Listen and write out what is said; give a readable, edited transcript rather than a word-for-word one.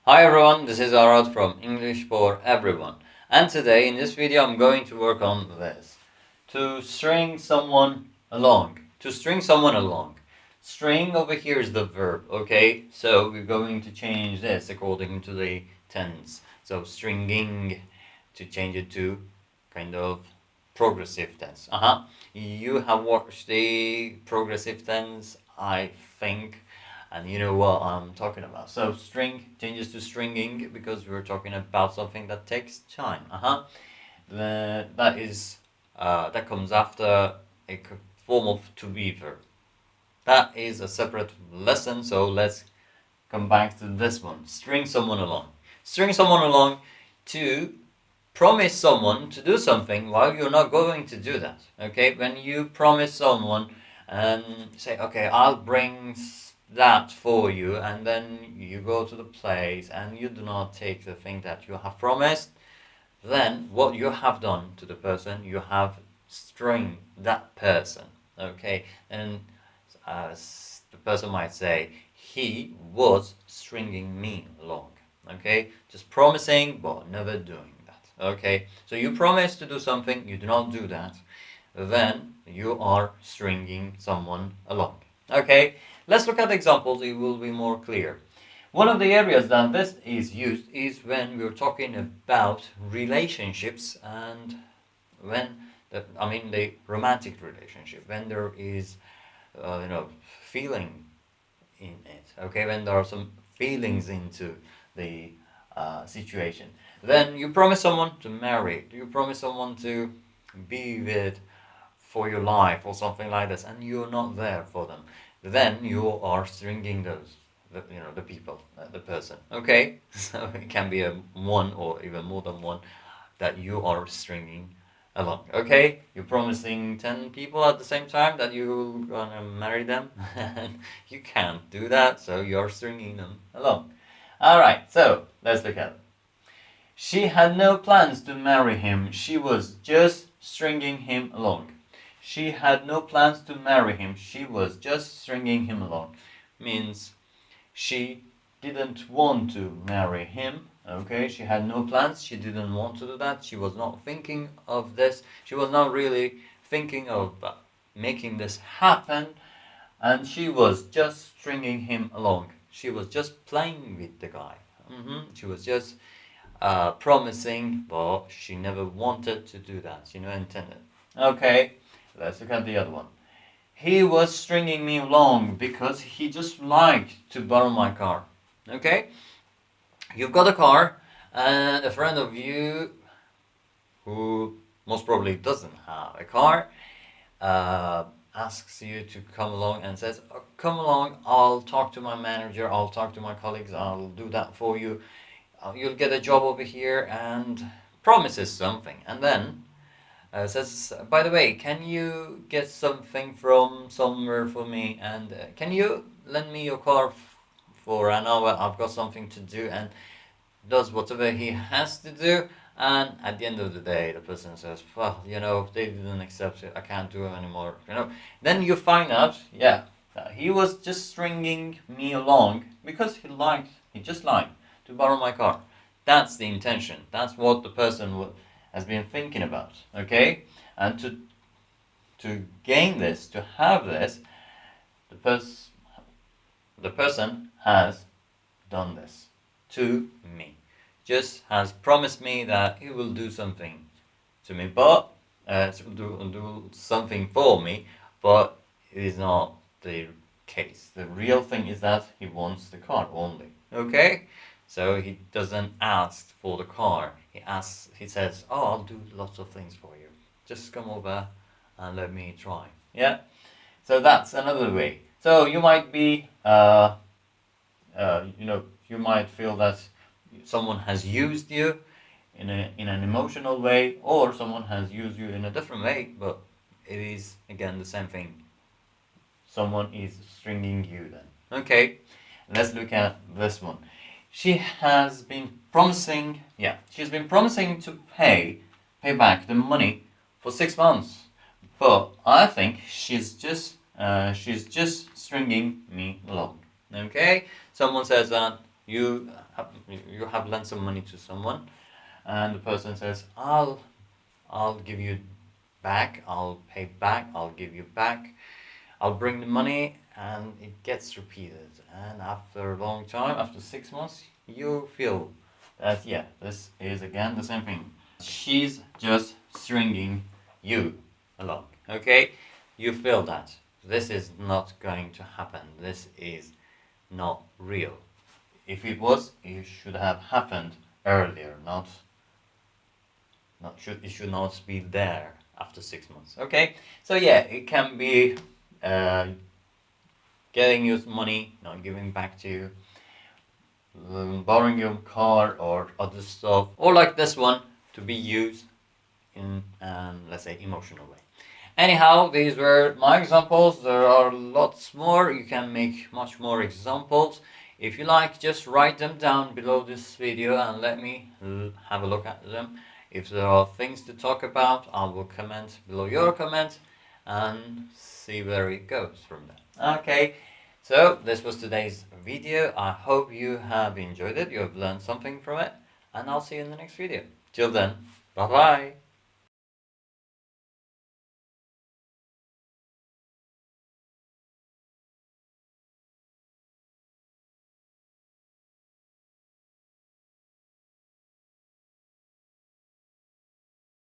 Hi everyone, this is Arad from English for Everyone, and today in this video I'm going to work on this. To string someone along. To string someone along. String over here is the verb, okay? So we're going to change this according to the tense. So stringing, to change it to kind of progressive tense. You have watched the progressive tense, I think, and you know what I'm talking about. So string changes to stringing because we're talking about something that takes time. That comes after a form of to be verb. That is a separate lesson. So let's come back to this one. String someone along. String someone along to promise someone to do something while you're not going to do that. Okay, when you promise someone and say, okay, I'll bring that for you, and then you go to the place and you do not take the thing that you have promised, then what you have done to the person, you have stringed that person. Okay, and as the person might say, he was stringing me along. Okay, just promising but never doing that. Okay, so you promise to do something, you do not do that, then you are stringing someone along. Okay, let's look at examples, it will be more clear. One of the areas that this is used is when we're talking about relationships, and when the romantic relationship, when there is feeling in it. Okay, when there are some feelings into the situation, then you promise someone to marry, you promise someone to be with for your life or something like this, and you're not there for them, then you are stringing the people, the person. Okay, so it can be a one or even more than one that you are stringing along. Okay, you're promising 10 people at the same time that you're gonna marry them, and you can't do that, so you're stringing them along. All right, so let's look at it. She had no plans to marry him. She was just stringing him along. She had no plans to marry him. She was just stringing him along. Means she didn't want to marry him. Okay, she had no plans. She didn't want to do that. She was not thinking of this. She was not really thinking of making this happen. And she was just stringing him along. She was just playing with the guy. She was just promising, but she never wanted to do that. She never intended. Okay, let's look at the other one. He was stringing me along because he just liked to borrow my car. Okay, you've got a car, and a friend of you who most probably doesn't have a car asks you to come along and says, oh, come along, I'll talk to my manager, I'll talk to my colleagues, I'll do that for you. You'll get a job over here, and promises something, and then says, by the way, can you get something from somewhere for me, and can you lend me your car for an hour? I've got something to do, and does whatever he has to do, and at the end of the day the person says, well, they didn't accept it, I can't do it anymore, then you find out, yeah, he was just stringing me along because he just liked to borrow my car. That's the intention. That's what the person has been thinking about. Okay, and to gain this, to have this, the person has done this to me. Just has promised me that he will do something to me, but do something for me, but it is not the case. The real thing is that he wants the car only. Okay, so he doesn't ask for the car. He says, oh, I'll do lots of things for you. Just come over and let me try. Yeah, so that's another way. So you might be you might feel that someone has used you in an emotional way, or someone has used you in a different way, but it is again the same thing. Someone is stringing you then. Okay, let's look at this one. She's been promising to pay back the money for 6 months, but I think she's just stringing me along. Okay, someone says that you have lent some money to someone, and the person says, I'll give you back, I'll pay back, I'll give you back, I'll bring the money, and it gets repeated. And after a long time, after 6 months, you feel that, yeah, this is again the same thing. She's just stringing you along, okay? You feel that. This is not going to happen. This is not real. If it was, it should have happened earlier, it should not be there after 6 months. Okay, so yeah, it can be getting you money, not giving back to you, borrowing your car or other stuff, or like this one, to be used in let's say emotional way. Anyhow, these were my examples. There are lots more. You can make much more examples. If you like, just write them down below this video and let me have a look at them. If there are things to talk about, I will comment below your comment and see where it goes from there. Okay, so this was today's video. I hope you have enjoyed it, you have learned something from it, and I'll see you in the next video. Till then, bye bye.